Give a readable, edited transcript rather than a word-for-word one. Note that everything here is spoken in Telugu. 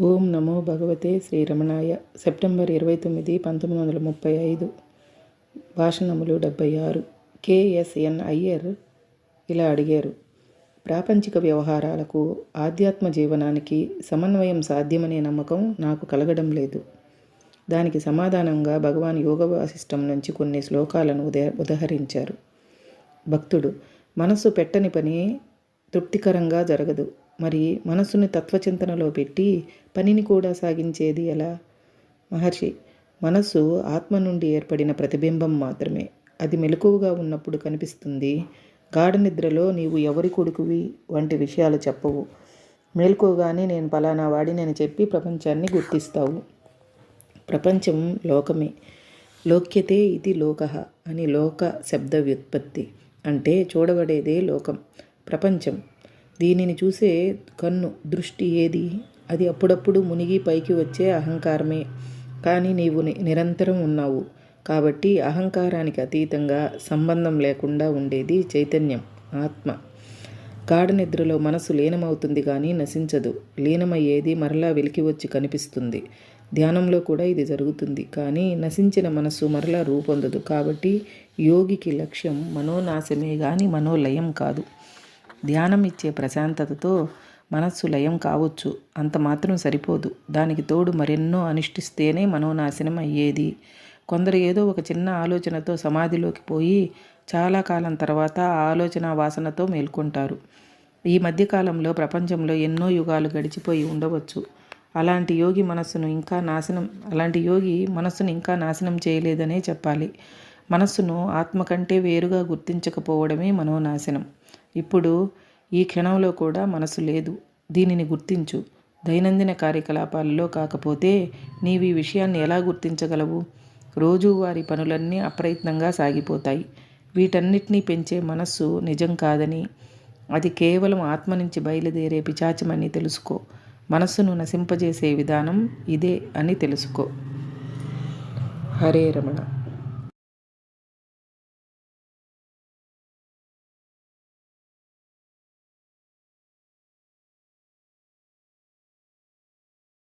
ఓం నమో భగవతే శ్రీరమణాయ. సెప్టెంబర్ 29, 1935. భాషణములు 76. KSN అయ్యర్ ఇలా అడిగారు: ప్రాపంచిక వ్యవహారాలకు ఆధ్యాత్మ జీవనానికి సమన్వయం సాధ్యమనే నమ్మకం నాకు కలగడం లేదు. దానికి సమాధానంగా భగవాన్ యోగ వాసిష్టం నుంచి కొన్ని శ్లోకాలను ఉదహరించారు. భక్తుడు: మనస్సు పెట్టని పని తృప్తికరంగా జరగదు. మరి మనస్సుని తత్వచింతనలో పెట్టి పనిని కూడా సాగించేది ఎలా? మహర్షి: మనస్సు ఆత్మ నుండి ఏర్పడిన ప్రతిబింబం మాత్రమే. అది మెలకువగా ఉన్నప్పుడు కనిపిస్తుంది. గాఢ నిద్రలో నీవు ఎవరి కొడుకువి వంటి విషయాలు చెప్పవు. మేల్కోగానే నేను పలానా వాడినని చెప్పి ప్రపంచాన్ని గుర్తిస్తావు. ప్రపంచం లోకమే. లోక్యతే ఇది లోకః అని లోక శబ్ద వ్యుత్పత్తి. అంటే చూడబడేదే లోకం, ప్రపంచం. దీనిని చూసే కన్ను, దృష్టి ఏది? అది అప్పుడప్పుడు మునిగి పైకి వచ్చే అహంకారమే. కానీ నీవు నిరంతరం ఉన్నావు కాబట్టి అహంకారానికి అతీతంగా, సంబంధం లేకుండా ఉండేది చైతన్యం, ఆత్మ. గాఢ నిద్రలో మనసు లీనమవుతుంది కానీ నశించదు. లీనమయ్యేది మరలా వెలికి వచ్చి కనిపిస్తుంది. ధ్యానంలో కూడా ఇది జరుగుతుంది. కానీ నశించిన మనస్సు మరలా రూపొందదు. కాబట్టి యోగికి లక్ష్యం మనోనాశమే కానీ మనోలయం కాదు. ధ్యానం ఇచ్చే ప్రశాంతతతో మనస్సు లయం కావచ్చు, అంత మాత్రం సరిపోదు. దానికి తోడు మరెన్నో అనుష్ఠిస్తేనే మనోనాశనం అయ్యేది. కొందరు ఏదో ఒక చిన్న ఆలోచనతో సమాధిలోకి పోయి చాలా కాలం తర్వాత ఆ ఆలోచన వాసనతో మేల్కొంటారు. ఈ మధ్యకాలంలో ప్రపంచంలో ఎన్నో యుగాలు గడిచిపోయి ఉండవచ్చు. అలాంటి యోగి మనస్సును ఇంకా నాశనం చేయలేదనే చెప్పాలి. మనస్సును ఆత్మ కంటే వేరుగా గుర్తించకపోవడమే మనోనాశనం. ఇప్పుడు ఈ క్షణంలో కూడా మనసు లేదు. దీనిని గుర్తించు. దైనందిన కార్యకలాపాలలో కాకపోతే నీవు ఈ విషయాన్ని ఎలా గుర్తించగలవు? రోజువారీ పనులన్నీ అప్రయత్నంగా సాగిపోతాయి. వీటన్నిటినీ పెంచే మనస్సు నిజం కాదని, అది కేవలం ఆత్మ నుంచి బయలుదేరే పిశాచమని తెలుసుకో. మనస్సును నశింపజేసే విధానం ఇదే అని తెలుసుకో. హరే రమణ.